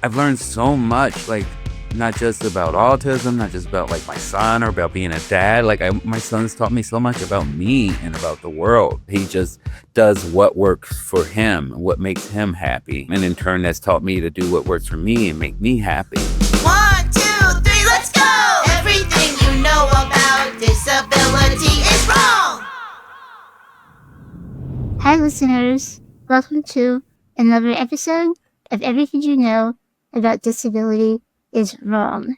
I've learned so much, like not just about autism, not just about like my son or about being a dad. My son's taught me so much about me and about the world. He just does what works for him, what makes him happy. And in turn, that's taught me to do what works for me and make me happy. 1, 2, 3, let's go! Everything you know about disability is wrong! Hi, listeners. Welcome to another episode of Everything You Know About Disability is Wrong.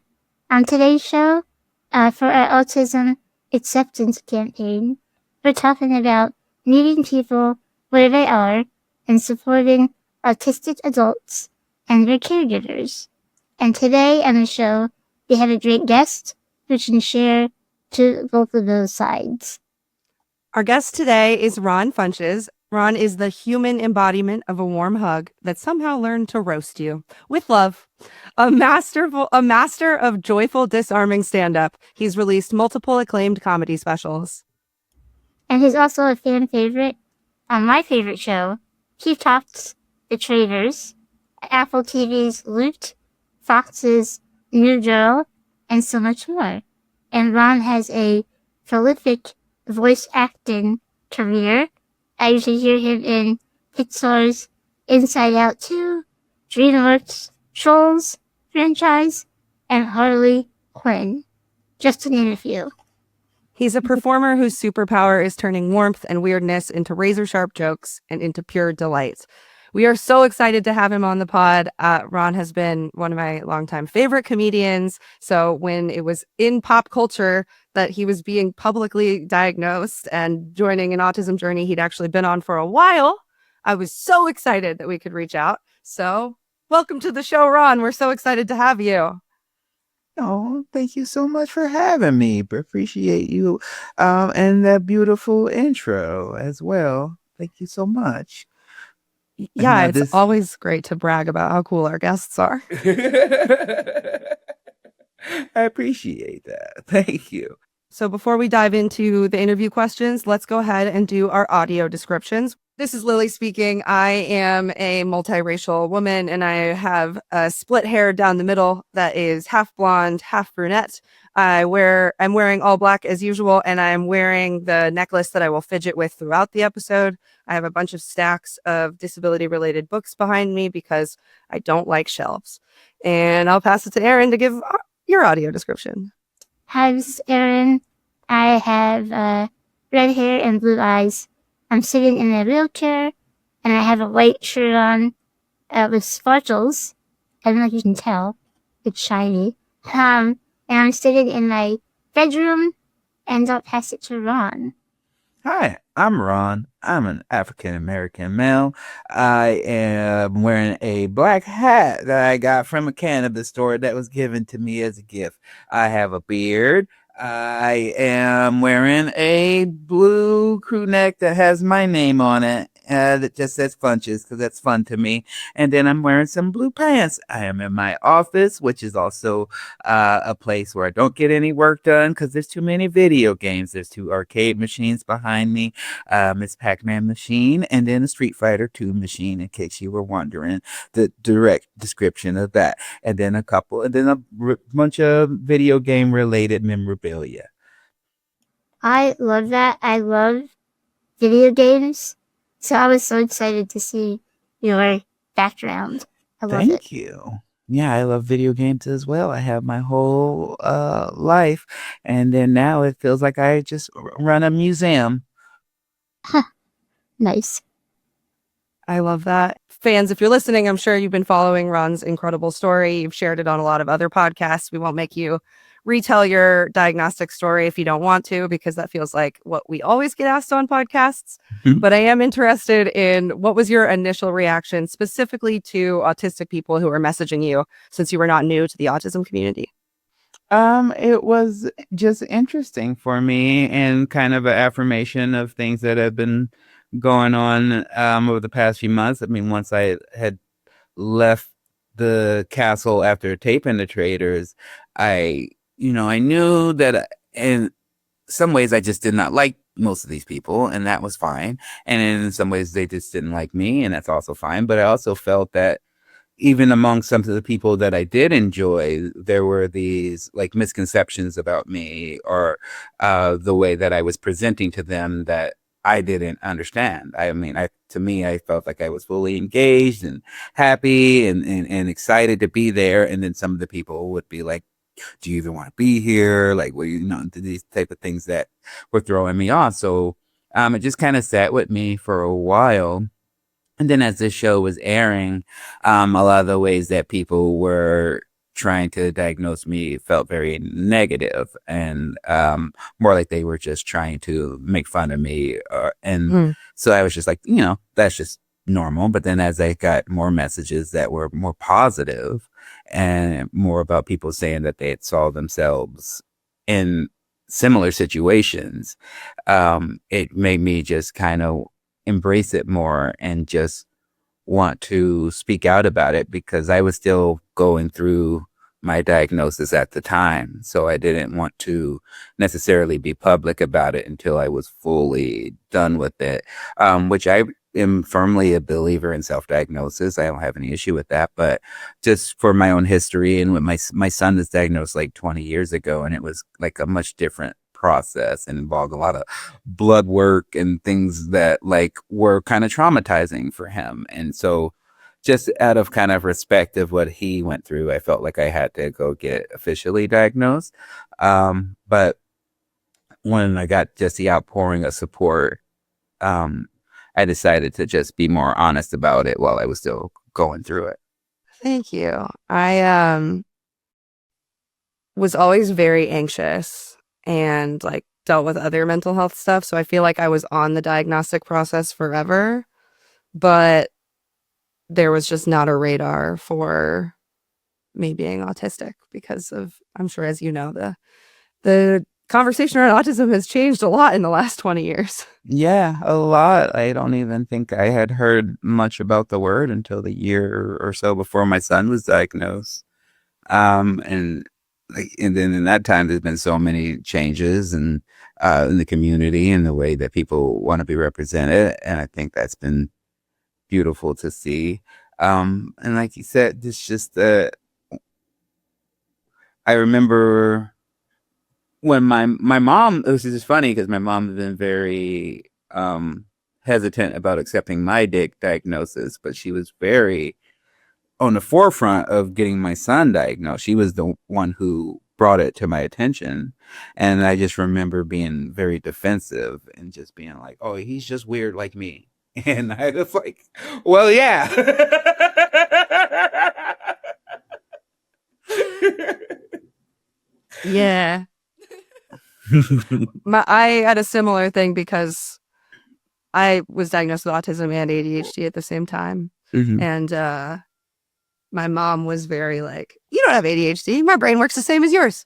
On today's show, for our Autism Acceptance Campaign, we're talking about meeting people where they are and supporting autistic adults and their caregivers. And today on the show, we have a great guest who can share to both of those sides. Our guest today is Ron Funches. Ron is the human embodiment of a warm hug that somehow learned to roast you with love. A master of joyful, disarming stand-up. He's released multiple acclaimed comedy specials. And he's also a fan favorite on my favorite show, He Talks, The Traitors, Apple TV's Loot, Fox's New Girl, and so much more. And Ron has a prolific voice acting career. I usually hear him in Pixar's Inside Out 2, DreamWorks' Trolls franchise, and Harley Quinn, just to name a few. He's a performer whose superpower is turning warmth and weirdness into razor-sharp jokes and into pure delight. We are so excited to have him on the pod. Ron has been one of my longtime favorite comedians. So when it was in pop culture that he was being publicly diagnosed and joining an autism journey he'd actually been on for a while, I was so excited that we could reach out. So welcome to the show, Ron. We're so excited to have you. Oh, thank you so much for having me. Appreciate you and that beautiful intro as well. Thank you so much. Yeah, it's always great to brag about how cool our guests are. I appreciate that. Thank you. So before we dive into the interview questions, let's go ahead and do our audio descriptions. This is Lily speaking. I am a multiracial woman and I have a split hair down the middle that is half blonde, half brunette. I'm wearing all black as usual, and I'm wearing the necklace that I will fidget with throughout the episode. I have a bunch of stacks of disability-related books behind me because I don't like shelves. And I'll pass it to Erin to give your audio description. Hi, this is Erin. I have red hair and blue eyes. I'm sitting in a wheelchair, and I have a white shirt on with sparkles. I don't know if you can tell. It's shiny. And I'm sitting in my bedroom, and I'll pass it to Ron. Hi, I'm Ron. I'm an African-American male. I am wearing a black hat that I got from a cannabis store that was given to me as a gift. I have a beard. I am wearing a blue crew neck that has my name on it. That just says Funches because that's fun to me. And then I'm wearing some blue pants. I am in my office, which is also a place where I don't get any work done because there's too many video games. There's 2 arcade machines behind me, Miss Pac-Man machine, and then a Street Fighter 2 machine, in case you were wondering the direct description of that. And then a bunch of video game related memorabilia. I love that. I love video games. So I was so excited to see your background. I love it. Thank you. Yeah, I love video games as well. I have my whole life. And then now it feels like I just run a museum. Nice. I love that. Fans, if you're listening, I'm sure you've been following Ron's incredible story. You've shared it on a lot of other podcasts. We won't make you retell your diagnostic story if you don't want to, because that feels like what we always get asked on podcasts. But I am interested in what was your initial reaction specifically to autistic people who are messaging you, since you were not new to the autism community? It was just interesting for me and kind of an affirmation of things that have been going on over the past few months. I mean, once I had left the castle after taping the Traitors, I knew that in some ways I just did not like most of these people, and that was fine. And in some ways they just didn't like me, and that's also fine. But I also felt that even among some of the people that I did enjoy, there were these like misconceptions about me or the way that I was presenting to them that I didn't understand. I mean, to me, I felt like I was fully engaged and happy and excited to be there. And then some of the people would be like, do you even want to be here? Like, well, these type of things that were throwing me off. So it just kind of sat with me for a while. And then as this show was airing, a lot of the ways that people were trying to diagnose me felt very negative and more like they were just trying to make fun of me. And Mm. so I was just like, that's just normal. But then as I got more messages that were more positive and more about people saying that they had saw themselves in similar situations, it made me just kind of embrace it more and just want to speak out about it because I was still going through my diagnosis at the time. So I didn't want to necessarily be public about it until I was fully done with it, which I am firmly a believer in self-diagnosis. I don't have any issue with that, but just for my own history and when my son was diagnosed like 20 years ago, and it was like a much different process and involved a lot of blood work and things that like were kind of traumatizing for him. And so just out of kind of respect of what he went through, I felt like I had to go get officially diagnosed. But when I got just the outpouring of support, um, I decided to just be more honest about it while I was still going through it. Thank you. I was always very anxious and like dealt with other mental health stuff. So I feel like I was on the diagnostic process forever, but there was just not a radar for me being autistic because of, I'm sure, as you know, the conversation around autism has changed a lot in the last 20 years. Yeah, a lot. I don't even think I had heard much about the word until the year or so before my son was diagnosed. And and then in that time, there's been so many changes and in the community and the way that people want to be represented, and I think that's been beautiful to see. And like you said, it's just I remember when my mom. It was just funny because my mom has been very hesitant about accepting my diagnosis, but she was very on the forefront of getting my son diagnosed. She was the one who brought it to my attention. And I just remember being very defensive and just being like, oh, he's just weird like me. And I was like, well, yeah. Yeah. I had a similar thing because I was diagnosed with autism and ADHD at the same time. Mhm. And my mom was very like, you don't have ADHD. My brain works the same as yours.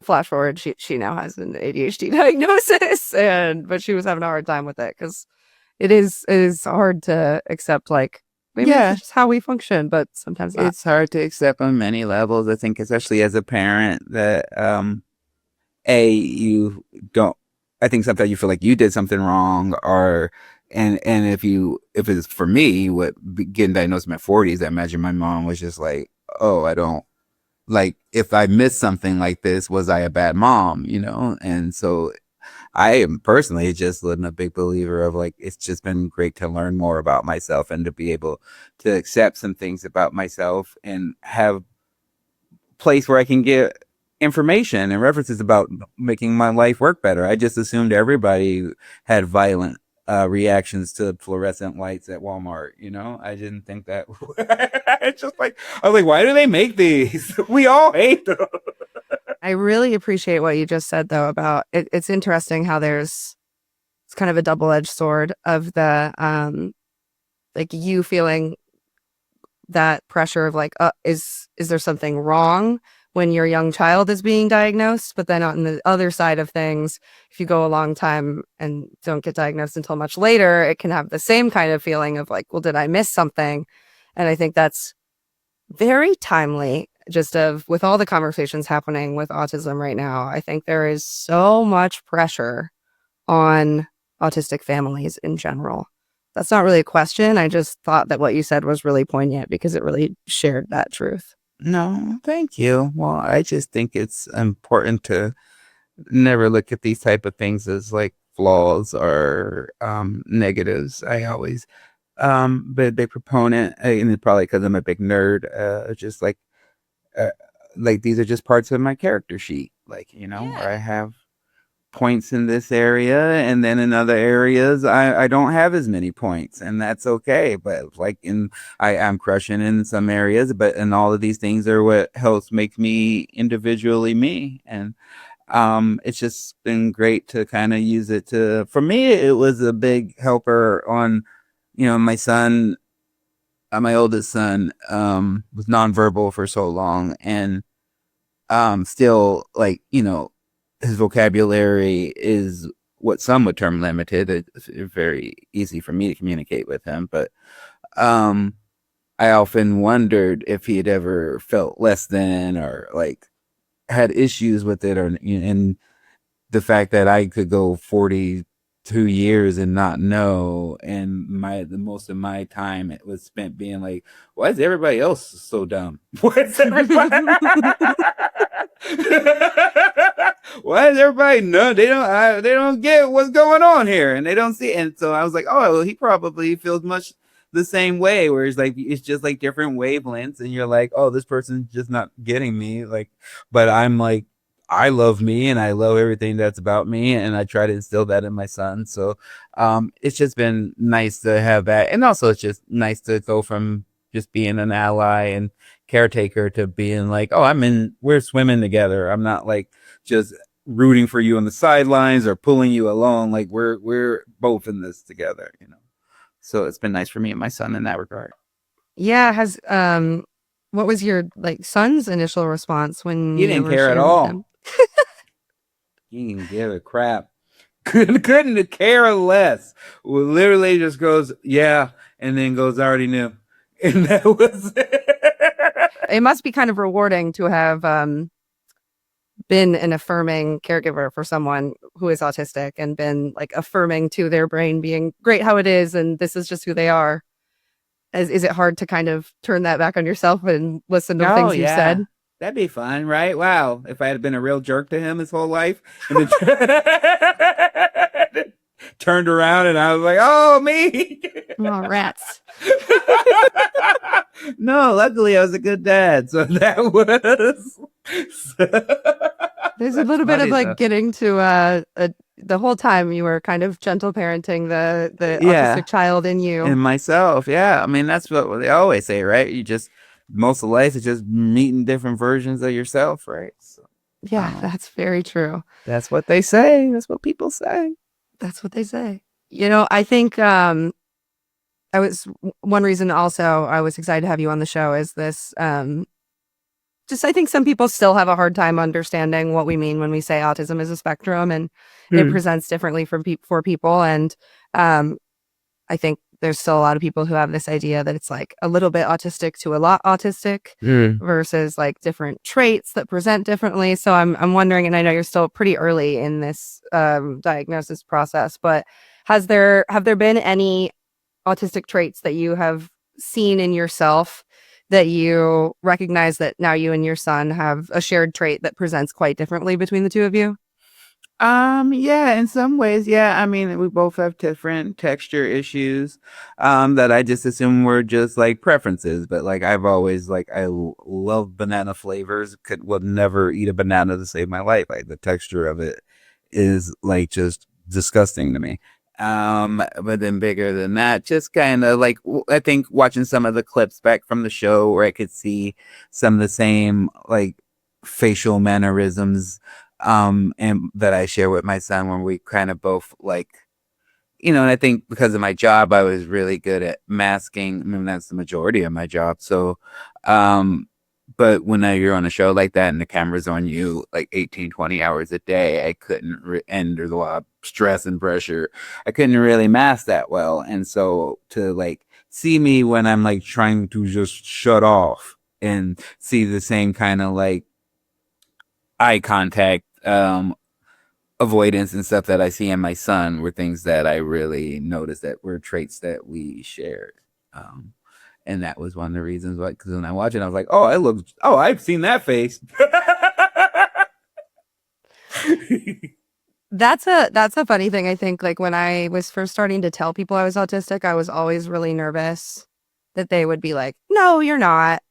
Flash forward, she now has an ADHD diagnosis, but she was having a hard time with it because it is hard to accept, like, maybe Yeah. this is just how we function, but sometimes not. It's hard to accept on many levels. I think, especially as a parent, that you don't. I think sometimes you feel like you did something wrong, or and if it's for me, getting diagnosed in my 40s, I imagine my mom was just like, oh, I don't like if I missed something like this, was I a bad mom? And so I am personally just a big believer of like it's just been great to learn more about myself and to be able to accept some things about myself and have place where I can get information and references about making my life work better. I just assumed everybody had violent reactions to fluorescent lights at Walmart. I didn't think that. It's just like I was like, why do they make these? We all hate them. I really appreciate what you just said, though, about it. It's interesting how it's kind of a double-edged sword of the like you feeling that pressure of like, is there something wrong when your young child is being diagnosed? But then on the other side of things, if you go a long time and don't get diagnosed until much later, it can have the same kind of feeling of like, well, did I miss something? And I think that's very timely, just with all the conversations happening with autism right now. I think there is so much pressure on autistic families in general That's not really a question. I just thought that what you said was really poignant because it really shared that truth. No, thank you. Well, I just think it's important to never look at these type of things as like flaws or negatives. I always been a big proponent, and it's probably because I'm a big nerd. Just uh, like these are just parts of my character sheet, like where I have points in this area, and then in other areas I don't have as many points, and that's okay. But like I'm crushing in some areas, but and all of these things are what helps make me individually me. And it's just been great to kind of use it to, for me it was a big helper on, my son, my oldest son, was nonverbal for so long, and still, like, his vocabulary is what some would term limited. It's very easy for me to communicate with him, but um I often wondered if he had ever felt less than, or like had issues with it, or and the fact that I could go 42 years and not know, and the most of my time it was spent being like, why is everybody else so dumb? Why is everybody why is everybody no, they don't get what's going on here, and they don't see. And so I was like, oh well, he probably feels much the same way, where it's like it's just like different wavelengths, and you're like, oh, this person's just not getting me, like, but I'm like, I love me and I love everything that's about me, and I try to instill that in my son. So it's just been nice to have that, and also it's just nice to go from just being an ally and caretaker to being like, oh, we're swimming together. I'm not like just rooting for you on the sidelines or pulling you along. Like we're both in this together. So it's been nice for me and my son in that regard. Yeah, has what was your like son's initial response when He you didn't were care at sharing with all. him? He didn't give a crap. Couldn't care less. Well, literally just goes, yeah, and then goes, I already knew. And that was it. It must be kind of rewarding to have been an affirming caregiver for someone who is autistic and been like affirming to their brain being great how it is and this is just who they are. Is it hard to kind of turn that back on yourself and listen to the Oh things you've yeah. said? That'd be fun, right? Wow. If I had been a real jerk to him his whole life and then turned around and I was like, oh, me. Oh, rats. No, luckily I was a good dad. So that was. There's a little bit of like getting to the whole time you were kind of gentle parenting the Yeah. autistic child in you. And myself. Yeah. I mean, that's what they always say, right? Most of life is just meeting different versions of yourself, right? So, Yeah, that's very true. that's what they say. That's what people say. That's what they say. I think one reason also I was excited to have you on the show is this just I think some people still have a hard time understanding what we mean when we say autism is a spectrum and it presents differently for people. And I think there's still a lot of people who have this idea that it's like a little bit autistic to a lot autistic versus like different traits that present differently. So I'm wondering, and I know you're still pretty early in this diagnosis process, but have there been any autistic traits that you have seen in yourself that you recognize that now you and your son have a shared trait that presents quite differently between the two of you? Yeah, in some ways, yeah. I mean, we both have different texture issues, that I just assume were just like preferences. But like, I've always like, love banana flavors. Will never eat a banana to save my life. Like the texture of it is like just disgusting to me. But then bigger than that, just kind of like, I think watching some of the clips back from the show where I could see some of the same like facial mannerisms, and that I share with my son, when we kind of both like, and I think because of my job, I was really good at masking. I mean, that's the majority of my job. So, but when you're on a show like that and the camera's on you like 18, 20 hours a day, I couldn't, and there's a lot of stress and pressure. I couldn't really mask that well. And so to like see me when I'm like trying to just shut off and see the same kind of like eye contact, avoidance and stuff that I see in my son were things that I really noticed that were traits that we shared. Um, and that was one of the reasons why, because when I watched it, I was like, I've seen that face. That's a funny thing. I think like when I was first starting to tell people I was autistic, I was always really nervous that they would be like, "No, you're not."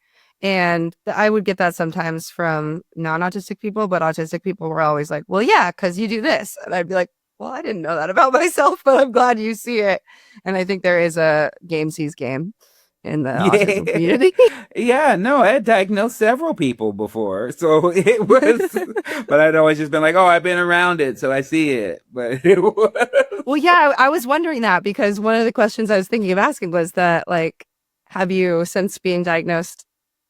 And I would get that sometimes from non-autistic people, but autistic people were always like, "Well, yeah, because you do this." And I'd be like, "Well, I didn't know that about myself, but I'm glad you see it." And I think there is a game sees game in the autism Yeah. community. Yeah, no, I had diagnosed several people before. So it was, but I'd always just been like, oh, I've been around it, so I see it. But it was. Well, yeah, I was wondering that because one of the questions I was thinking of asking was that, like, have you, since being diagnosed,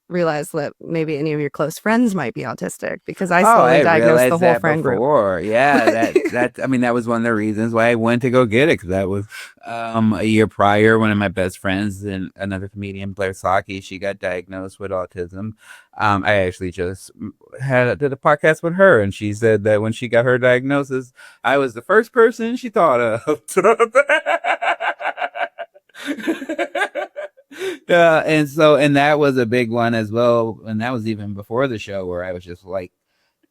realized that maybe any of your close friends might be autistic? Because I Oh, slowly I diagnosed the realized whole that friend group. before. Yeah, I mean, that was one of the reasons why I went to go get it, because that was a year prior. One of my best friends and another comedian, Blair Saki, she got diagnosed with autism. I actually just did a podcast with her, and she said that when she got her diagnosis, I was the first person she thought of. And that was a big one as well. And that was even before the show, where I was just like,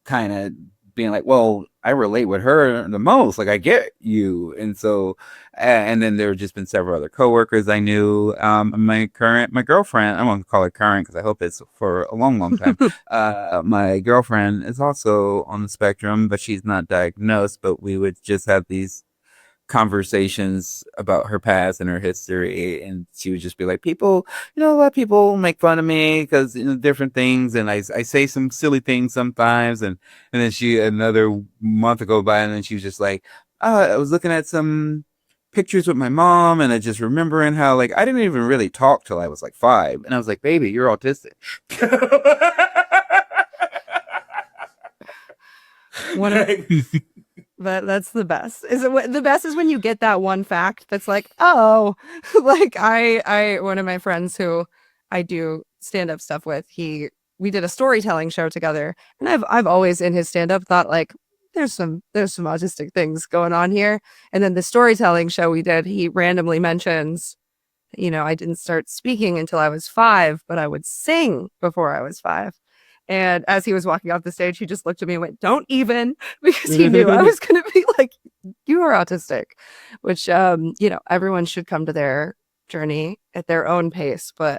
kind of being like, well, I relate with her the most. Like, I get you. And so, and then there have just been several other coworkers I knew. My girlfriend, I'm going to call her current because I hope it's for a long, long time. My girlfriend is also on the spectrum, but she's not diagnosed. But we would just have these conversations about her past and her history, and she would just be like, people, a lot of people make fun of me because different things, and I say some silly things sometimes, and then she another month would go by, and then she was just like, I was looking at some pictures with my mom, and I just remembering how, like, I didn't even really talk till I was like 5, and I was like, baby, you're autistic. One of that's the best. Is it the best is when you get that one fact that's like, oh, like I one of my friends who I do stand up stuff with, we did a storytelling show together, and I've always in his stand up thought like there's some autistic things going on here, and then the storytelling show we did, he randomly mentions, I didn't start speaking until I was 5, but I would sing before I was 5. And as he was walking off the stage, he just looked at me and went, "Don't even," because he knew I was going to be like, "You are autistic," which, everyone should come to their journey at their own pace. But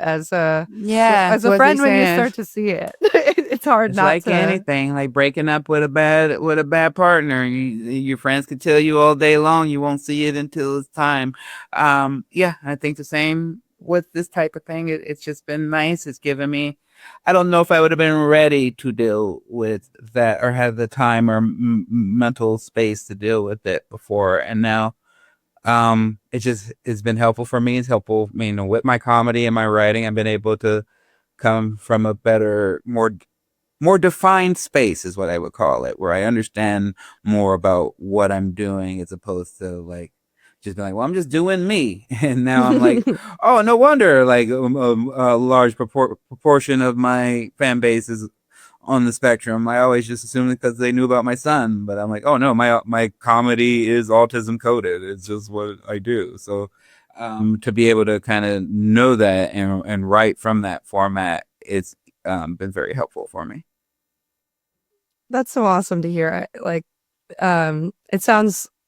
Yeah, as a friend, when you start to see it, it's hard it's not like to. anything, like breaking up with a bad partner. Your friends could tell you all day long, you won't see it until it's time. Yeah, I think the same with this type of thing. It's just been nice. It's given me. I don't know if I would have been ready to deal with that or have the time or mental space to deal with it before, and now it's been helpful for me. It's helpful, with my comedy and my writing. I've been able to come from a better, more defined space is what I would call it, where I understand more about what I'm doing as opposed to like just being like, well, I'm just doing me. And now I'm like, oh, no wonder like a large proportion of my fan base is on the spectrum. I always just assumed because they knew about my son, but I'm like, oh no, my comedy is autism coded. It's just what I do. So to be able to kind of know that and write from that format, it's been very helpful for me. That's so awesome to hear.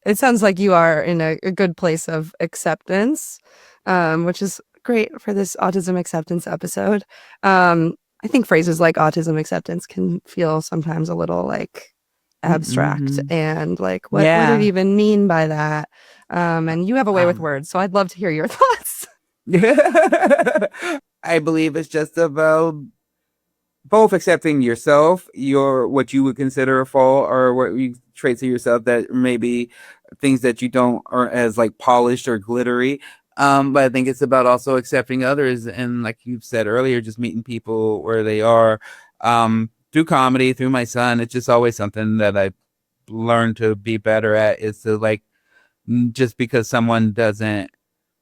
It sounds like you are in a good place of acceptance, which is great for this autism acceptance episode. I think phrases like autism acceptance can feel sometimes a little like abstract Mm-hmm. and like what Yeah. would it even mean by that? And you have a way with words, so I'd love to hear your thoughts. I believe it's just about both accepting yourself, what you would consider a fault, or what you traits of yourself that maybe things that you don't are as like polished or glittery. But I think it's about also accepting others, and like you said earlier, just meeting people where they are. Through comedy, through my son, it's just always something that I've learned to be better at, is to like, just because someone doesn't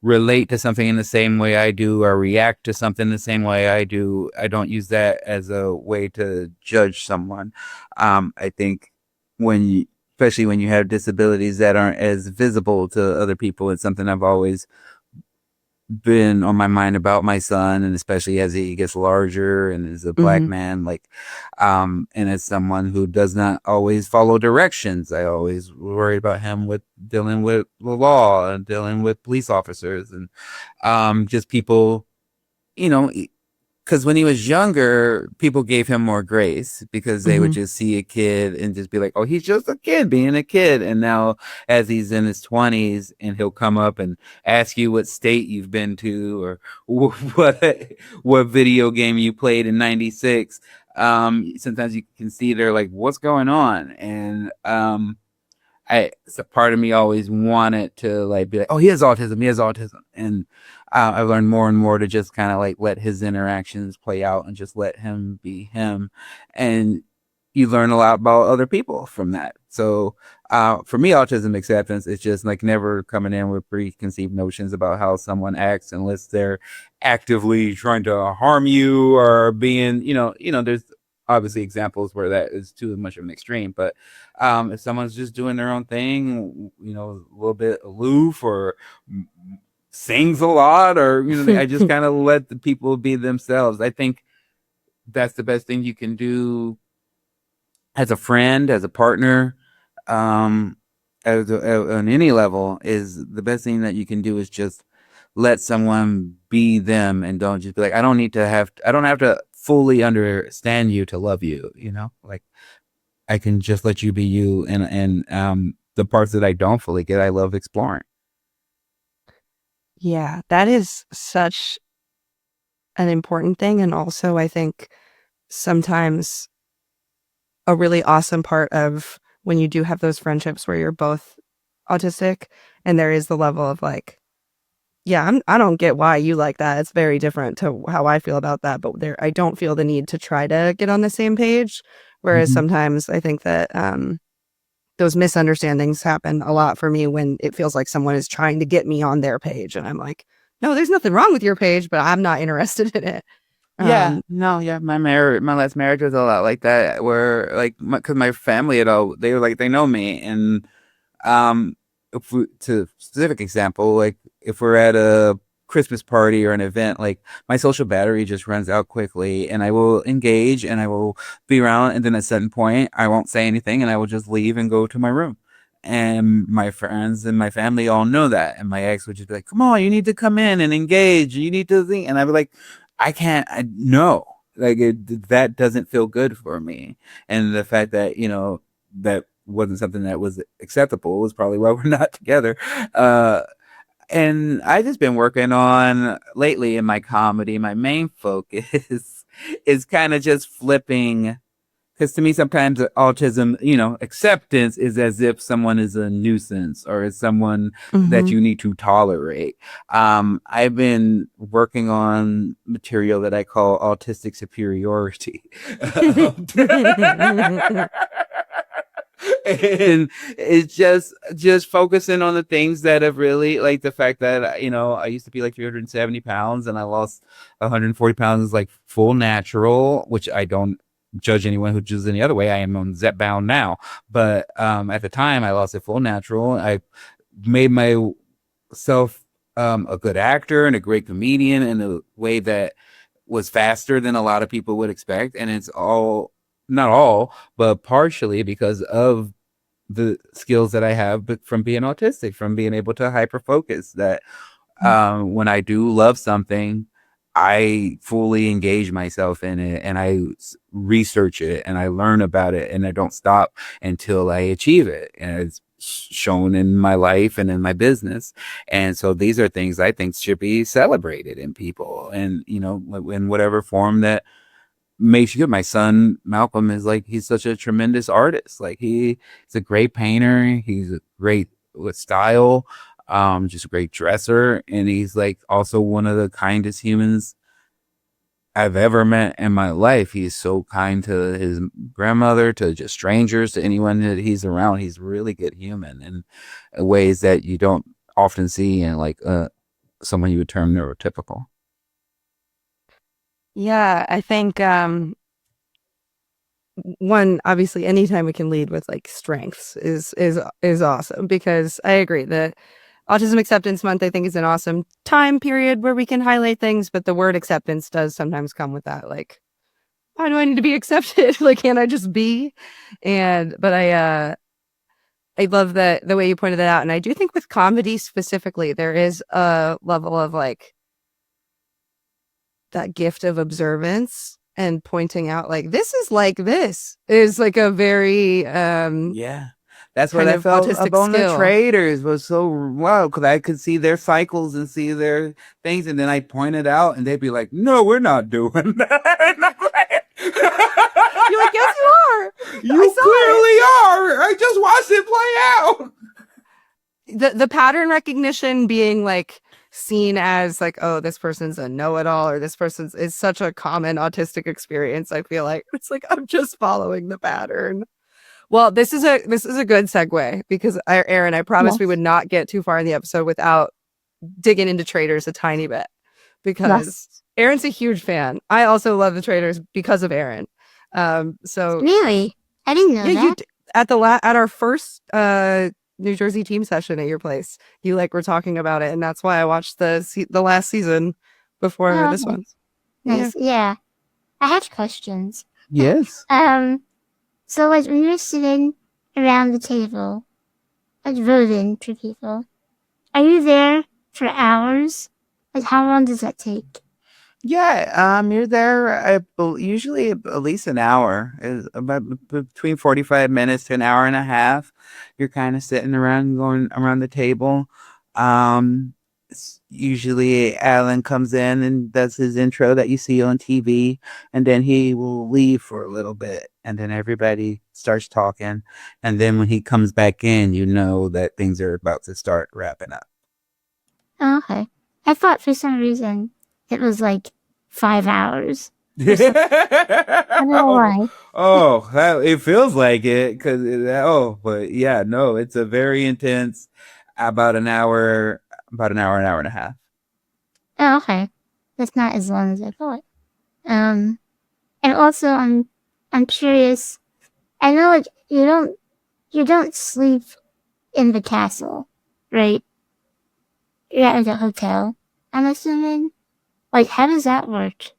relate to something in the same way I do or react to something the same way I do, I don't use that as a way to judge someone. I think when especially when you have disabilities that aren't as visible to other people. It's something I've always been on my mind about my son, and especially as he gets larger and is a black Hmm. man, like and as someone who does not always follow directions, I always worry about him with dealing with the law and dealing with police officers and just people, you know, because when he was younger, people gave him more grace because they would Hmm. just see a kid and just be like, "Oh, he's just a kid being a kid." And now, as he's in his 20s, and he'll come up and ask you what state you've been to or what video game you played in '96. Sometimes you can see they're like, "What's going on?" And so part of me always wanted to like be like, oh, he has autism, and I've learned more and more to just kind of like let his interactions play out and just let him be him, and you learn a lot about other people from that. So for me, autism acceptance is just like never coming in with preconceived notions about how someone acts unless they're actively trying to harm you or being, there's obviously examples where that is too much of an extreme, but if someone's just doing their own thing, a little bit aloof or sings a lot, or I just kind of let the people be themselves. I think that's the best thing you can do as a friend, as a partner, um, on any level. Is the best thing that you can do is just let someone be them, and don't just be like, I don't have to fully understand you to love you. Like I can just let you be you, and the parts that I don't fully get, I love exploring. Yeah, that is such an important thing. And also, I think sometimes a really awesome part of when you do have those friendships where you're both autistic and there is the level of like, yeah, I don't get why you like that. It's very different to how I feel about that, but I don't feel the need to try to get on the same page. Whereas Mm-hmm. sometimes I think that those misunderstandings happen a lot for me when it feels like someone is trying to get me on their page, and I'm like, no, there's nothing wrong with your page, but I'm not interested in it. Yeah, Um, no, yeah, my last marriage was a lot like that, where like, because my family at all, they were like, they know me, and Um, if we, to specific example, like if we're at a Christmas party or an event, like my social battery just runs out quickly, and I will engage and I will be around, and then at a certain point, I won't say anything, and I will just leave and go to my room. And my friends and my family all know that, and my ex would just be like, "Come on, you need to come in and engage. You need to think," and I'd be like, "I can't. No." Like that doesn't feel good for me, and the fact that that wasn't something that was acceptable was probably why we're not together. And I just been working on lately in my comedy. My main focus is kind of just flipping, because to me sometimes autism, acceptance is as if someone is a nuisance or is someone that mhm. you need to tolerate. I've been working on material that I call autistic superiority. And it's just focusing on the things that have really, like the fact that I used to be like 370 pounds and I lost 140 pounds like full natural, which I don't judge anyone who chooses any other way. I am on Zepbound now, but at the time I lost it full natural. I made myself a good actor and a great comedian in a way that was faster than a lot of people would expect, and it's all, not all, but partially because of the skills that I have, but from being autistic, from being able to hyper focus, that when I do love something, I fully engage myself in it, and I research it and I learn about it, and I don't stop until I achieve it. And it's shown in my life and in my business. And so these are things I think should be celebrated in people, and in whatever form that makes you good. My son Malcolm is like, he's such a tremendous artist. Like he's a great painter. He's a great with style, just a great dresser, and he's like also one of the kindest humans I've ever met in my life. He's so kind to his grandmother, to just strangers, to anyone that he's around. He's a really good human in ways that you don't often see in like someone you would term neurotypical. Yeah, I think one, obviously, anytime we can lead with like strengths is awesome, because I agree that Autism Acceptance Month, I think, is an awesome time period where we can highlight things, but the word acceptance does sometimes come with that, like, why do I need to be accepted? Like, can't I just be? But I love the way you pointed that out. And I do think with comedy specifically, there is a level of like that gift of observance and pointing out like this is like a very Yeah. That's what kind I of felt autistic about the skill. Traitors was so wow, because I could see their cycles and see their things, and then I pointed out, and they'd be like, "No, we're not doing that." And I'm like, You're like, yes, you are. you saw clearly are. I just watched it play out. The pattern recognition being like seen as like, oh, this person's a know-it-all, or this person's is such a common autistic experience. I feel like it's like I'm just following the pattern. Well, this is a good segue, because Aaron, I promised we Yes. would not get too far in the episode without digging into Traitors a tiny bit, because Yes. Aaron's a huge fan. I also love the Traitors because of Aaron. So Really? I didn't know yeah, that. at our first New Jersey team session at your place, you like were talking about it, and that's why I watched the last season before Oh, this one. nice. Yeah. I have questions. Yes. So like when you're sitting around the table, like voting for people, are you there for hours? Like how long does that take? Yeah, you're there usually at least an hour, is about between 45 minutes to an hour and a half. You're kind of sitting around, going around the table. Usually Alan comes in and does his intro that you see on TV, and then he will leave for a little bit, and then everybody starts talking, and then when he comes back in, you know that things are about to start wrapping up. Oh, okay. I thought for some reason it was like 5 hours. I don't know oh, why. it feels like it because but yeah, no, it's a very intense, about an hour, an hour and a half. Oh, okay. That's not as long as I thought. Um, and also I'm curious. I know like you don't sleep in the castle, right? You're at like a hotel. I'm assuming. Like, how does that work?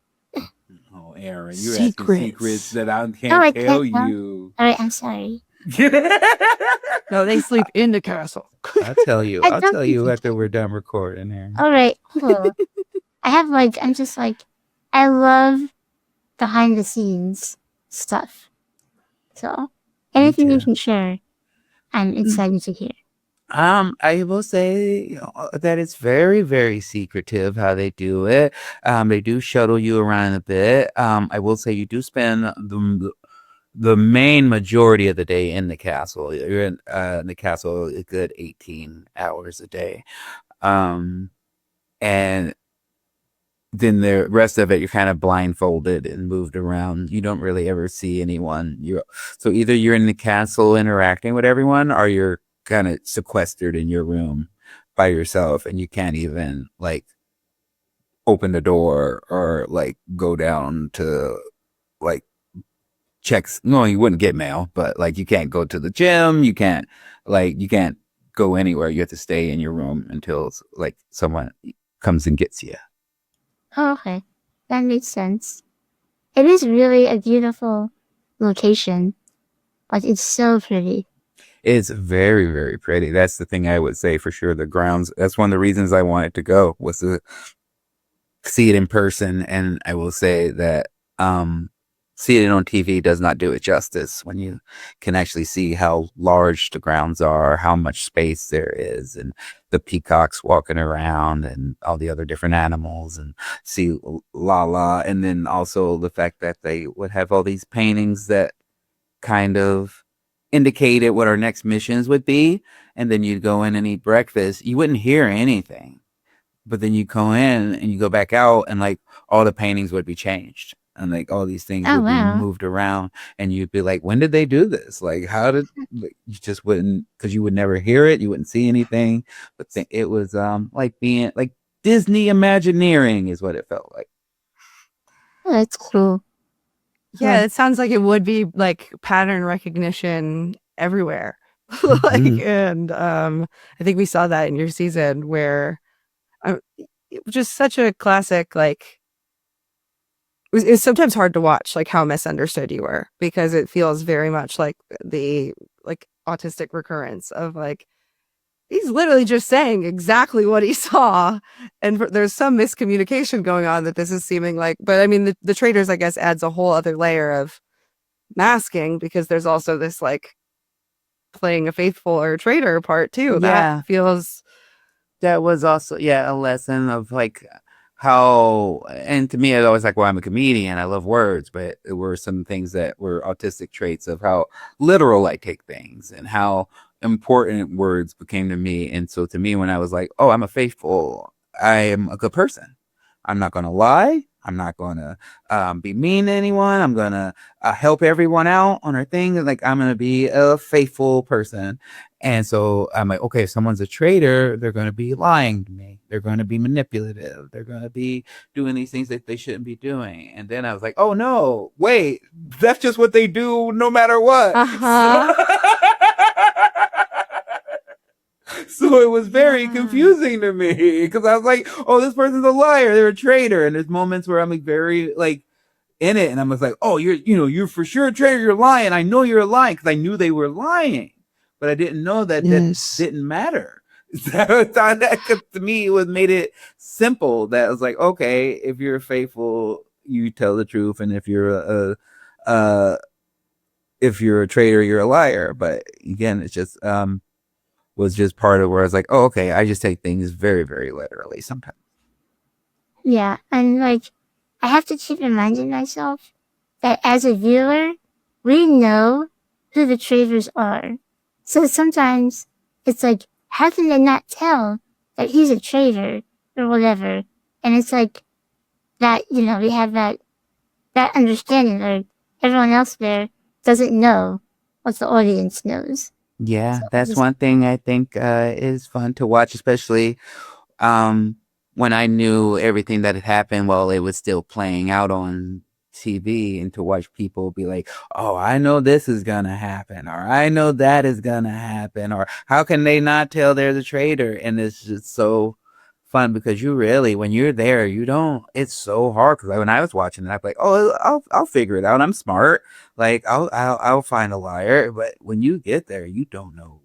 Oh, Aaron, you're asking secrets that I Oh, can't I tell can't tell. you. All right, I'm sorry. No, they sleep in the castle. I'll tell you. I I'll don't tell think you you after can. we're done recording here. All right, cool. I have like I'm just like I love behind the scenes stuff. So Me anything you too. can share, I'm excited to hear. I will say that it's very, very secretive how they do it. They do shuttle you around a bit. I will say you do spend the main majority of the day in the castle. You're in the castle a good 18 hours a day. Um, and then the rest of it, you're kind of blindfolded and moved around. You don't really ever see anyone. So either you're in the castle interacting with everyone, or you're kind of sequestered in your room by yourself, and you can't even like open the door or like go down to like checks. No, you wouldn't get mail, but like you can't go to the gym. You can't go anywhere. You have to stay in your room until like someone comes and gets you. Oh, okay, that makes sense. It is really a beautiful location. Like it's so pretty. It's very, very pretty. That's the thing I would say for sure. The grounds, that's one of the reasons I wanted to go, was to see it in person. And I will say that seeing it on TV does not do it justice when you can actually see how large the grounds are, how much space there is, and the peacocks walking around and all the other different animals, and see Lala. And then also the fact that they would have all these paintings that kind of indicated what our next missions would be. And then you'd go in and eat breakfast. You wouldn't hear anything, but then you go in and you go back out, and like all the paintings would be changed, and like all these things Oh would be wow. moved around, and you'd be like, when did they do this? Like, how did, like, you just wouldn't, because you would never hear it, you wouldn't see anything, but it was like being like Disney Imagineering is what it felt like. Oh, that's cool. Yeah, it sounds like it would be like pattern recognition everywhere. Mhm. And I think we saw that in your season where it was just such a classic, like, it's sometimes hard to watch, like, how misunderstood you were because it feels very much like the, like, autistic recurrence of, like, he's literally just saying exactly what he saw, and there's some miscommunication going on that this is seeming like, but I mean, the Traitors, I guess, adds a whole other layer of masking because there's also this, like, playing a faithful or a traitor part too. That Yeah. feels That was also, yeah, a lesson of like how, and to me, I always like, well, I'm a comedian, I love words, but there were some things that were autistic traits of how literal I take things and how important words became to me. And so to me, when I was like, oh, I'm a faithful, I am a good person. I'm not going to lie. I'm not going to be mean to anyone. I'm going to help everyone out on their thing. Like, I'm going to be a faithful person. And so I'm like, okay, if someone's a traitor, they're going to be lying to me. They're going to be manipulative. They're going to be doing these things that they shouldn't be doing. And then I was like, oh no, wait, that's just what they do no matter what. Uh-huh. So it was very confusing to me because I was like, oh, this person's a liar. They're a traitor. And there's moments where I'm like very like in it. And I'm just like, oh, you're for sure a traitor. You're lying. I know you're lying because I knew they were lying, but I didn't know that yes. didn't matter. So that to me, it was made it simple. That was like, okay, if you're faithful, you tell the truth. And if you're a traitor, you're a liar. But again, it's just, was just part of where I was like, oh, okay, I just take things very, very literally sometimes. Yeah, and like, I have to keep reminding myself that as a viewer, we know who the traitors are. So sometimes it's like, how can they not tell that he's a traitor or whatever? And it's like that, we have that understanding, or everyone else there doesn't know what the audience knows. Yeah, So that's just, one thing I think is fun to watch, especially um, when I knew everything that had happened while it was still playing out on TV, and to watch people be like, oh, I know this is gonna happen, or I know that is gonna happen, or how can they not tell they're the traitor? And it's just so fun because you really, when you're there, you don't, it's so hard. Because when I was watching it, I'm like, oh, I'll figure it out. I'm smart. Like, I'll find a liar. But when you get there, you don't know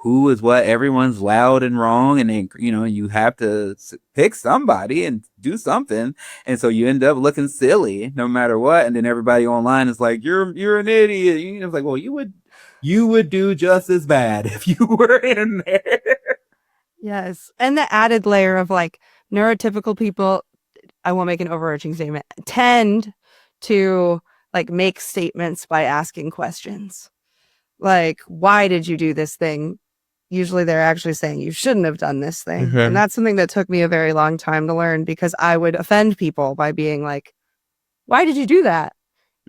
who is what. Everyone's loud and wrong, and then you have to pick somebody and do something, and so you end up looking silly no matter what. And then everybody online is like, you're an idiot. It's like, well, you would do just as bad if you were in there. Yes. And the added layer of, like, neurotypical people, I won't make an overarching statement, tend to, like, make statements by asking questions. Like, why did you do this thing? Usually they're actually saying you shouldn't have done this thing. And that's something that took me a very long time to learn because I would offend people by being like, why did you do that?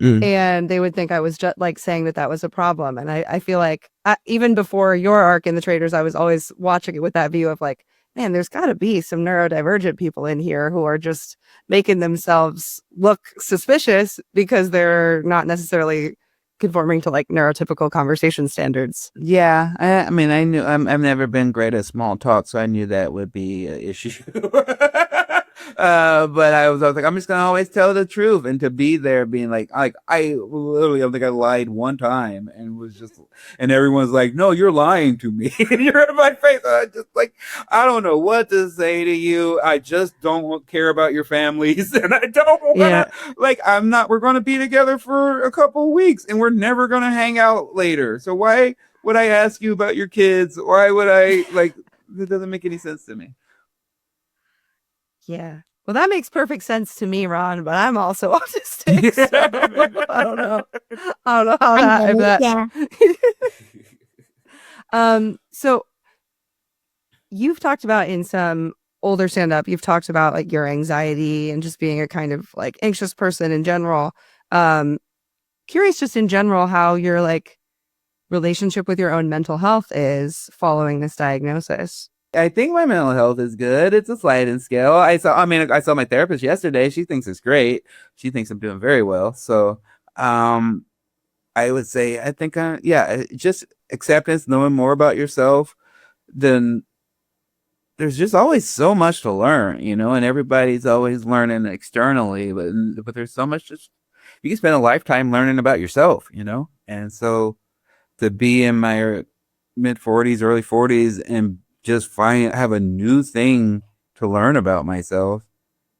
And they would think I was just like saying that was a problem. And I feel like even before your arc in the Traitors, I was always watching it with that view of like, man, there's got to be some neurodivergent people in here who are just making themselves look suspicious because they're not necessarily conforming to like neurotypical conversation standards. Yeah, I mean, I knew I've never been great at small talk, so I knew that would be an issue. But I was like, I'm just gonna always tell the truth, and to be there, being like I literally, I think I lied one time, and was just, and everyone's like, no, you're lying to me, and you're in my face. I just like, I don't know what to say to you. I just don't care about your families, and I don't want to. Like, I'm not. We're gonna be together for a couple weeks, and we're never gonna hang out later. So why would I ask you about your kids? Why would I like? It doesn't make any sense to me. Yeah. Well, that makes perfect sense to me, Ron, but I'm also autistic. So I don't know. I don't know how that. So you've talked about in some older stand-up, you've talked about like your anxiety and just being a kind of like anxious person in general. Curious just in general how your like relationship with your own mental health is following this diagnosis. I think my mental health is good. It's a sliding scale. I saw my therapist yesterday. She thinks it's great. She thinks I'm doing very well. So Um, I would say, I think, yeah, just acceptance, knowing more about yourself. Then there's just always so much to learn, and everybody's always learning externally, but there's so much just you can spend a lifetime learning about yourself. And so to be in my mid 40s, early 40s, and just have a new thing to learn about myself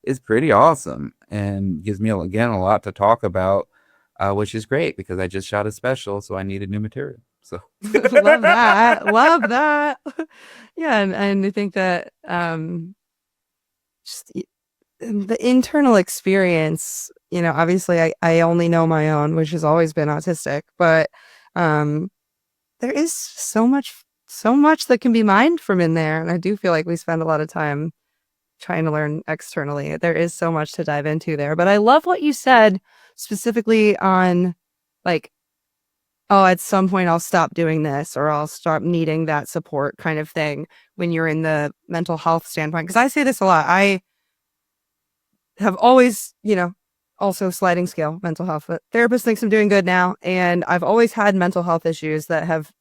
is pretty awesome and gives me again a lot to talk about, which is great because I just shot a special, so I needed new material. So Love that. Love that. Yeah, and I think that just the internal experience, obviously I only know my own, which has always been autistic, but um there is so much that can be mined from in there. And I do feel like we spend a lot of time trying to learn externally. There is so much to dive into there. But I love what you said specifically on like, oh, at some point I'll stop doing this or I'll stop needing that support kind of thing when you're in the mental health standpoint. Because I say this a lot. I have always, also sliding scale mental health, but therapist thinks I'm doing good now. And I've always had mental health issues that have,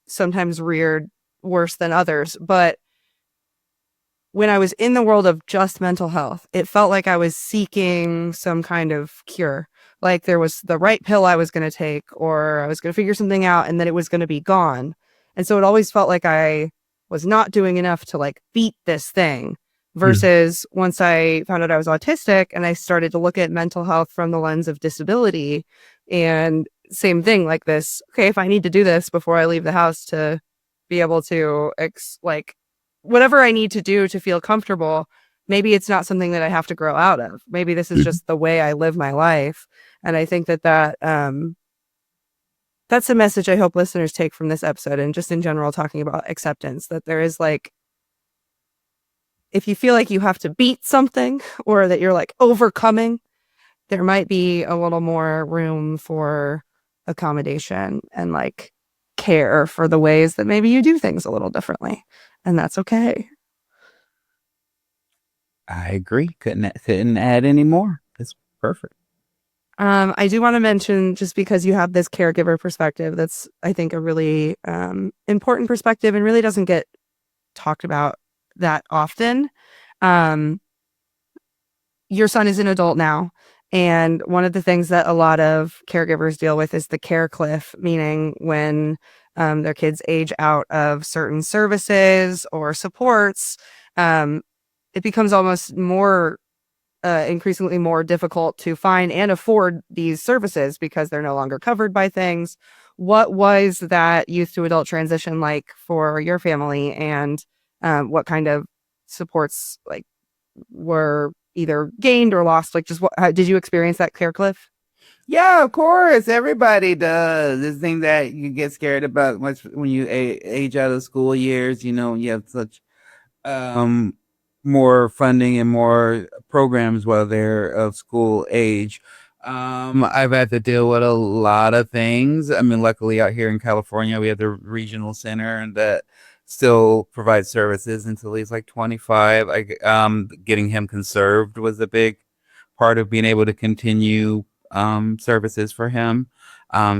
sometimes reared worse than others. But when I was in the world of just mental health, it felt like I was seeking some kind of cure. Like there was the right pill I was going to take, or I was going to figure something out and then it was going to be gone. And so it always felt like I was not doing enough to like beat this thing. Hmm. Versus once I found out I was autistic and I started to look at mental health from the lens of disability, and same thing like this. Okay, if I need to do this before I leave the house to be able to like whatever I need to do to feel comfortable, maybe it's not something that I have to grow out of. Maybe this is just the way I live my life. And I think that's a message I hope listeners take from this episode and just in general talking about acceptance, that there is like, if you feel like you have to beat something or that you're like overcoming, there might be a little more room for accommodation and like care for the ways that maybe you do things a little differently. And that's okay. I agree. Couldn't add any more. It's perfect. I do want to mention, just because you have this caregiver perspective, that's, I think, a really important perspective and really doesn't get talked about that often. Um, your son is an adult now. And one of the things that a lot of caregivers deal with is the care cliff, meaning when their kids age out of certain services or supports, it becomes almost more increasingly more difficult to find and afford these services because they're no longer covered by things. What was that youth to adult transition like for your family, and what kind of supports like were either gained or lost? Like, just how did you experience that care cliff? Yeah, of course. Everybody does. This thing that you get scared about much when you age out of school years. You have such um, more funding and more programs while they're of school age. I've had to deal with a lot of things. I mean, luckily out here in California, we have the regional center and that still provides services until he's like 25. Getting him conserved was a big part of being able to continue services for him.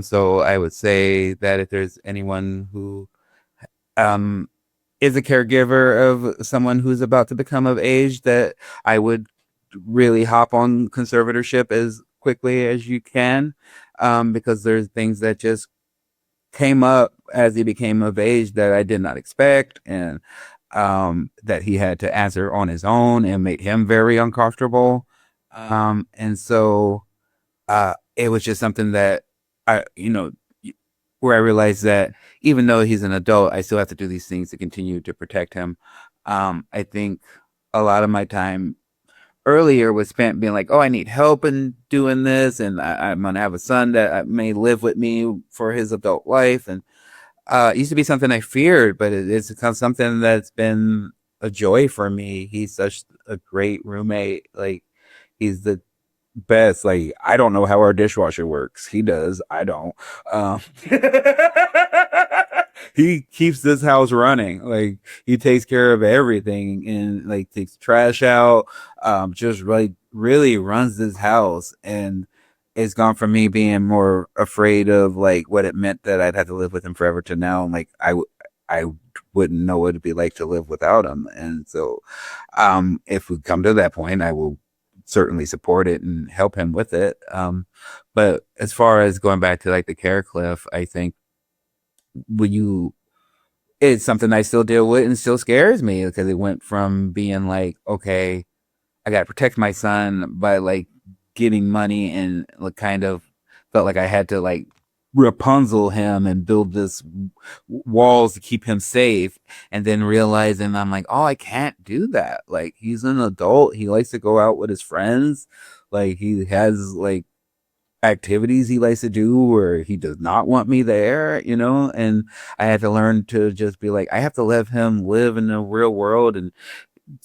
So I would say that if there's anyone who um, is a caregiver of someone who's about to become of age, that I would really hop on conservatorship as quickly as you can, because there's things that just came up as he became of age that I did not expect, and that he had to answer on his own and made him very uncomfortable. And so it was just something that I where I realized that even though he's an adult, I still have to do these things to continue to protect him. I think a lot of my time earlier was spent being like, oh, I need help in doing this, and I'm gonna have a son that may live with me for his adult life, and it used to be something I feared, but it's become something that's been a joy for me. He's such a great roommate. Like he's the best. Like I don't know how our dishwasher works. He does. I don't. Um, he keeps this house running. Like he takes care of everything and like takes trash out. Just like really runs this house, and it's gone from me being more afraid of like what it meant that I'd have to live with him forever to now like I wouldn't know what it'd be like to live without him. And so if we come to that point, I will certainly support it and help him with it. But as far as going back to like the care cliff, I think when you it's something I still deal with and still scares me because it went from being like, okay, I got to protect my son by like getting money and like kind of felt like I had to like Rapunzel him and build this walls to keep him safe. And then realizing I'm like, oh, I can't do that. Like he's an adult. He likes to go out with his friends. Like he has like activities he likes to do where he does not want me there, you know? And I had to learn to just be like, I have to let him live in the real world and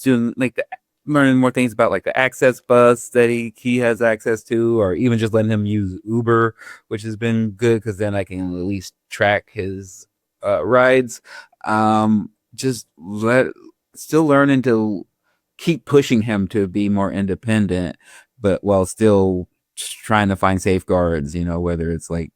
doing like learning more things about like the access bus that he has access to, or even just letting him use Uber, which has been good because then I can at least track his rides. Just let still learning to keep pushing him to be more independent, but while still trying to find safeguards, you know, whether it's like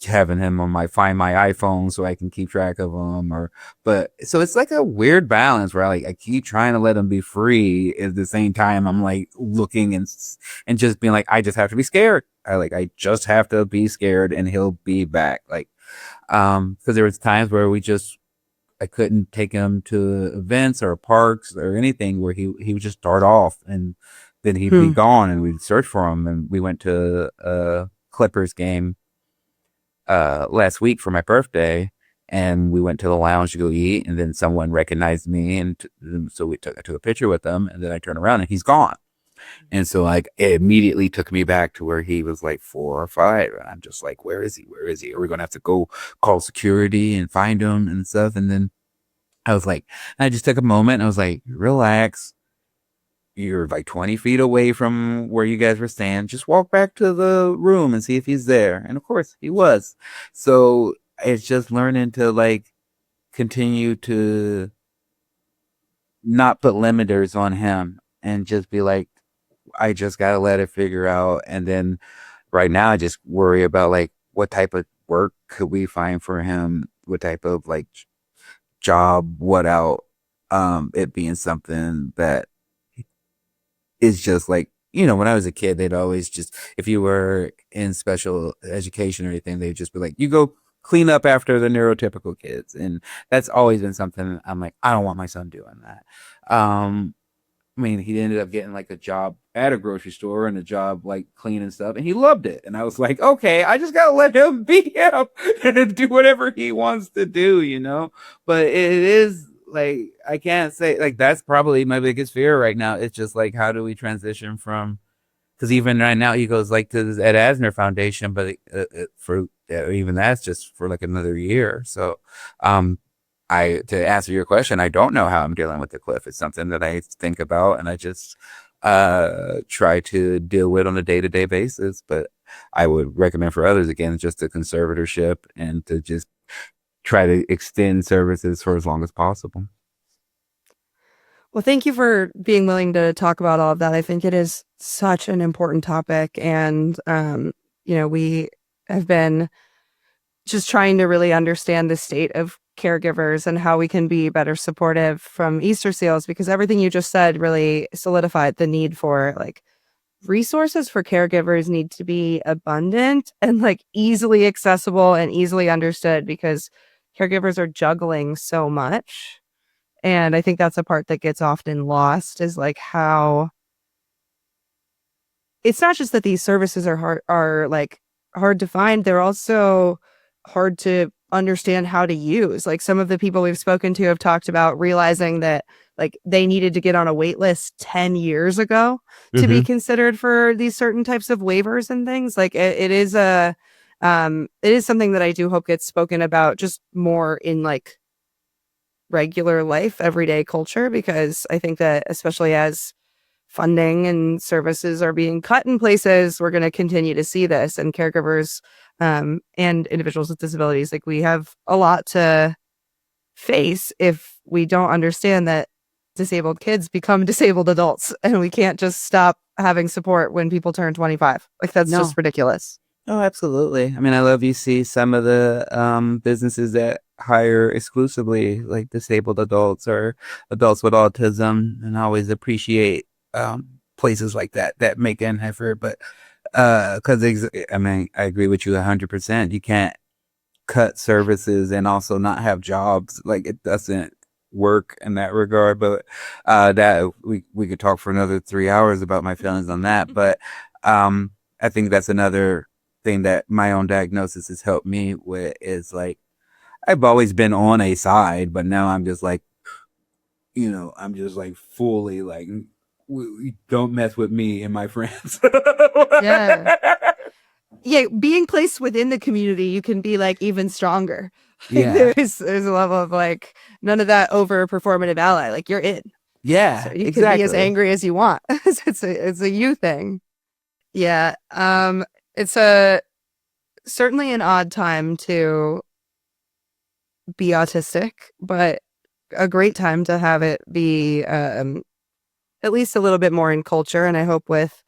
having him on my find my iPhone so I can keep track of him or but so it's like a weird balance where I keep trying to let him be free at the same time I'm like looking and just being like I just have to be scared. I just have to be scared and he'll be back because there was times where I couldn't take him to events or parks or anything where he would just start off and then he'd be gone and we'd search for him and we went to a Clippers game last week for my birthday and we went to the lounge to go eat and then someone recognized me and so I took a picture with them and then I turned around and he's gone. And so like it immediately took me back to where he was like 4 or 5 and I'm just like, where is he? Are we gonna have to go call security and find him and stuff? And then I was like, I just took a moment and I was like, relax. You're like 20 feet away from where you guys were staying. Just walk back to the room and see if he's there. And of course he was. So it's just learning to like continue to not put limiters on him and just be like, I just got to let it figure out. And then right now I just worry about like what type of work could we find for him? What type of like job, it being something that is just like, you know, when I was a kid, they'd always just, if you were in special education or anything, they'd just be like, you go clean up after the neurotypical kids. And that's always been something I'm like, I don't want my son doing that. I mean, he ended up getting like a job at a grocery store and a job like cleaning stuff, and he loved it. And I was like, okay, I just gotta let him be him and do whatever he wants to do, you know? But it is like, I can't say, like, that's probably my biggest fear right now. It's just like, how do we transition from, because even right now he goes like to the Ed Asner Foundation, but even that's just for like another year. So, to answer your question, I don't know how I'm dealing with the cliff. It's something that I think about and I just try to deal with on a day-to-day basis. But I would recommend for others, again, just a conservatorship and to just try to extend services for as long as possible. Well, thank you for being willing to talk about all of that. I think it is such an important topic. And, we have been just trying to really understand the state of caregivers and how we can be better supportive from Easterseals, because everything you just said really solidified the need for like resources for caregivers need to be abundant and like easily accessible and easily understood because caregivers are juggling so much. And I think that's a part that gets often lost is like how it's not just that these services are like hard to find, they're also hard to understand how to use. Like some of the people we've spoken to have talked about realizing that like they needed to get on a wait list 10 years ago to be considered for these certain types of waivers and things. Like it is something that I do hope gets spoken about just more in like regular life, everyday culture, because I think that especially as funding and services are being cut in places, we're going to continue to see this. And caregivers and individuals with disabilities, like we have a lot to face if we don't understand that disabled kids become disabled adults, and we can't just stop having support when people turn 25. Like, that's No. just ridiculous. Oh, absolutely. I mean, I love you see some of the businesses that hire exclusively like disabled adults or adults with autism, and I always appreciate places like that make an effort. But because I mean, I agree with you 100%. You can't cut services and also not have jobs. Like it doesn't work in that regard. But that we could talk for another 3 hours about my feelings on that. But I think that's another thing that my own diagnosis has helped me with is like I've always been on a side, but now I'm just like, I'm just like fully like we don't mess with me and my friends. Yeah. Yeah, being placed within the community, you can be like even stronger. Yeah. There's a level of like none of that over performative ally. Like, you're in. So Yeah, you can be as exactly. angry as you want. It's a you thing. Yeah. It's a certainly an odd time to be autistic, but a great time to have it be at least a little bit more in culture. And I hope with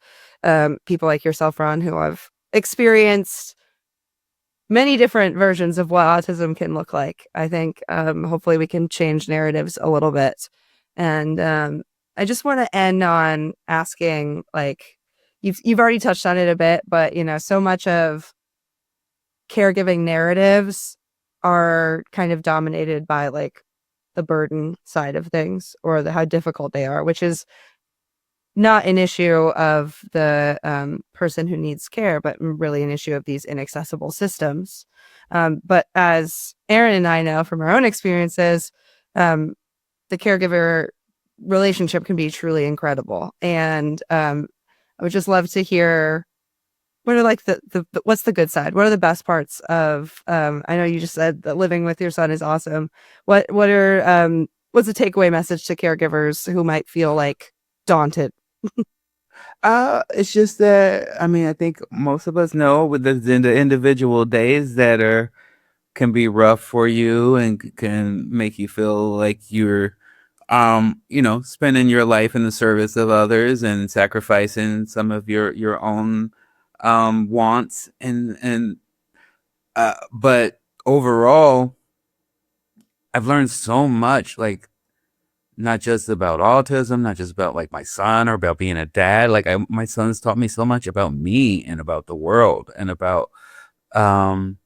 people like yourself, Ron, who have experienced many different versions of what autism can look like. I think hopefully we can change narratives a little bit. And I just want to end on asking, like, you've already touched on it a bit, but so much of caregiving narratives are kind of dominated by like the burden side of things or how difficult they are, which is not an issue of the person who needs care, but really an issue of these inaccessible systems. But as Erin and I know from our own experiences, the caregiver relationship can be truly incredible. And I would just love to hear what are like the what's the good side? What are the best parts of? I know you just said that living with your son is awesome. What are what's the takeaway message to caregivers who might feel like daunted? It's just that I mean, I think most of us know with the individual days that can be rough for you and can make you feel like you're spending your life in the service of others and sacrificing some of your own wants and but overall I've learned so much, like not just about autism, not just about like my son or about being a dad. Like my son's taught me so much about me and about the world and about um,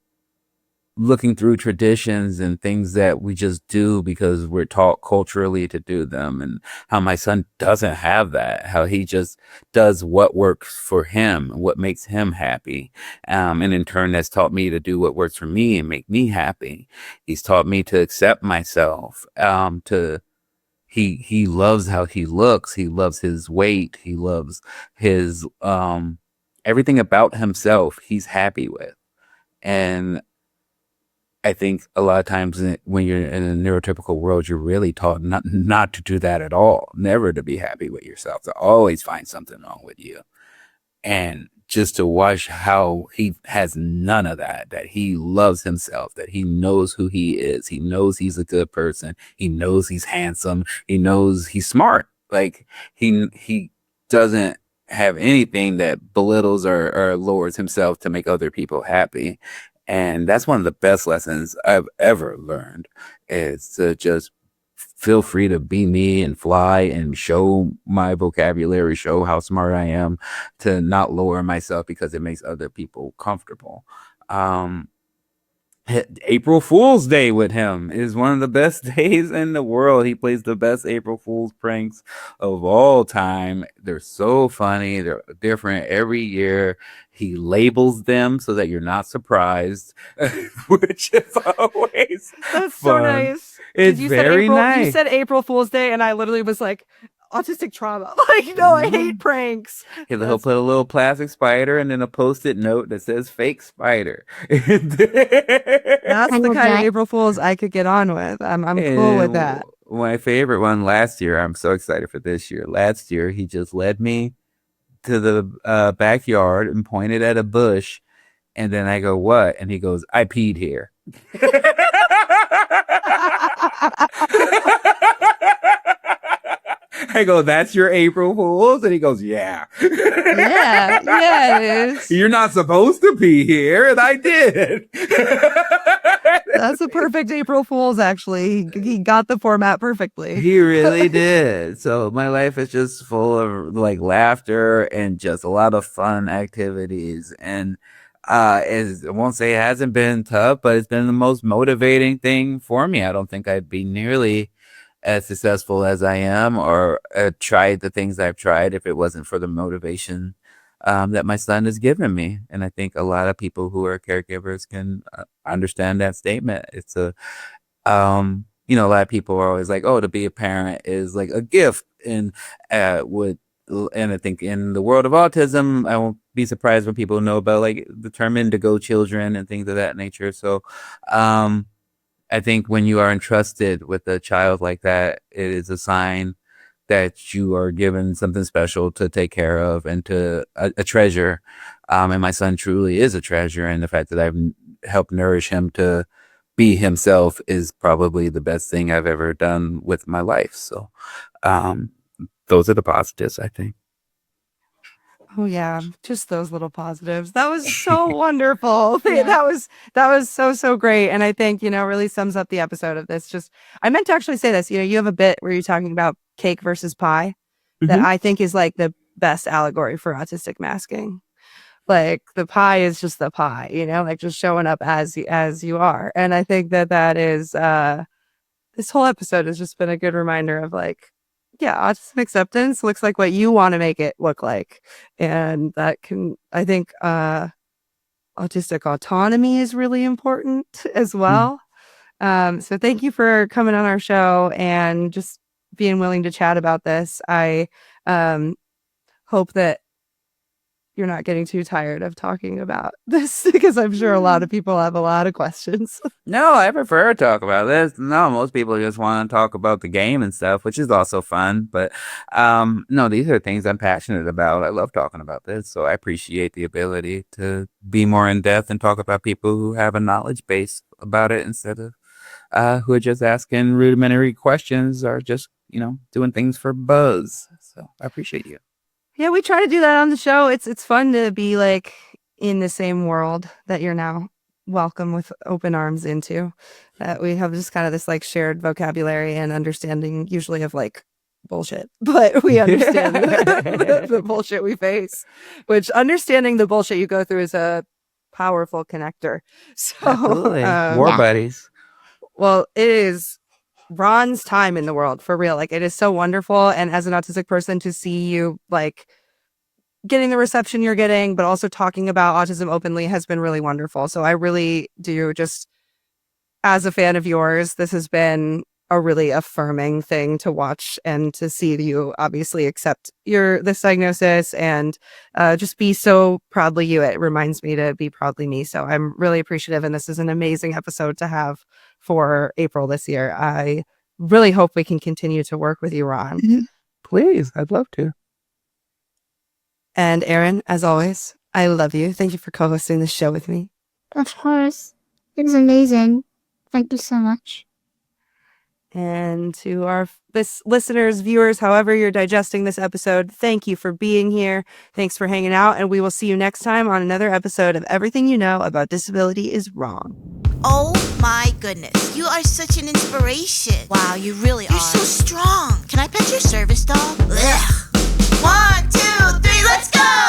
looking through traditions and things that we just do because we're taught culturally to do them, and how my son doesn't have that, how he just does what works for him, what makes him happy. And in turn, that's taught me to do what works for me and make me happy. He's taught me to accept myself, he loves how he looks. He loves his weight. He loves his everything about himself he's happy with. And I think a lot of times when you're in a neurotypical world, you're really taught not to do that at all. Never to be happy with yourself. To always find something wrong with you. And just to watch how he has none of that, that he loves himself, that he knows who he is. He knows he's a good person. He knows he's handsome. He knows he's smart. Like he doesn't have anything that belittles or lowers himself to make other people happy. And that's one of the best lessons I've ever learned, is to just feel free to be me and fly and show my vocabulary, show how smart I am, to not lower myself because it makes other people comfortable. Um, April Fool's Day with him is one of the best days in the world. He plays the best April Fool's pranks of all time. They're so funny. They're different every year. He labels them so that you're not surprised, which is always That's so fun. nice. It's You very nice. You said April Fool's Day, and I literally was like, autistic trauma. Like, no, I hate pranks. He'll put a little plastic spider and then a post-it note that says "fake spider." That's I the love kind of that. April Fools I could get on with. I'm cool with that. My favorite one last year. I'm so excited for this year. Last year, he just led me to the backyard and pointed at a bush, and then I go, "What?" And he goes, "I peed here." I go, that's your April Fool's? And he goes, yeah. Yeah, it is. You're not supposed to be here. And I did. That's a perfect April Fool's, actually. He got the format perfectly. He really did. So my life is just full of like laughter and just a lot of fun activities. And I won't say it hasn't been tough, but it's been the most motivating thing for me. I don't think I'd be nearly as successful as I am or tried the things I've tried if it wasn't for the motivation that my son has given me. And I think a lot of people who are caregivers can understand that statement. It's a, a lot of people are always like, oh, to be a parent is like a gift. And and I think in the world of autism, I won't be surprised when people know about like the term indigo children and things of that nature. So, I think when you are entrusted with a child like that, it is a sign that you are given something special to take care of and to a treasure. And my son truly is a treasure. And the fact that I've helped nourish him to be himself is probably the best thing I've ever done with my life. So, those are the positives, I think. Oh yeah, just those little positives. That was so wonderful. Yeah. That was so great. And I think, really sums up the episode of this. Just I meant to actually say this, you have a bit where you're talking about cake versus pie that I think is like the best allegory for autistic masking. Like the pie is just the pie, like just showing up as you are. And I think that is this whole episode has just been a good reminder of like, yeah, autism acceptance looks like what you want to make it look like. And that can, I think, autistic autonomy is really important as well. So thank you for coming on our show and just being willing to chat about this. I hope that you're not getting too tired of talking about this because I'm sure a lot of people have a lot of questions. No, I prefer to talk about this. No, most people just want to talk about the game and stuff, which is also fun. But no, these are things I'm passionate about. I love talking about this. So I appreciate the ability to be more in depth and talk about people who have a knowledge base about it instead of who are just asking rudimentary questions or just, doing things for buzz. So I appreciate you. Yeah, we try to do that on the show. It's fun to be like in the same world that you're now welcome with open arms into. That we have just kind of this like shared vocabulary and understanding usually of like bullshit, but we understand the bullshit we face, which understanding the bullshit you go through is a powerful connector. So Absolutely. War buddies. Well, it is Ron's time in the world for real. Like it is so wonderful. And as an autistic person to see you like getting the reception you're getting, but also talking about autism openly has been really wonderful. So I really do just as a fan of yours, this has been a really affirming thing to watch and to see you obviously accept this diagnosis and just be so proudly you. It reminds me to be proudly me. So I'm really appreciative. And this is an amazing episode to have for April this year. I really hope we can continue to work with you, Ron. Please, I'd love to. And Erin, as always, I love you. Thank you for co-hosting this show with me. Of course. It was amazing. Thank you so much. And to our listeners, viewers, however you're digesting this episode, thank you for being here. Thanks for hanging out. And we will see you next time on another episode of Everything You Know About Disability is Wrong. Oh my goodness, you are such an inspiration. Wow, you really are. You're so strong. Can I pet your service dog? Ugh. 1, 2, 3, let's go!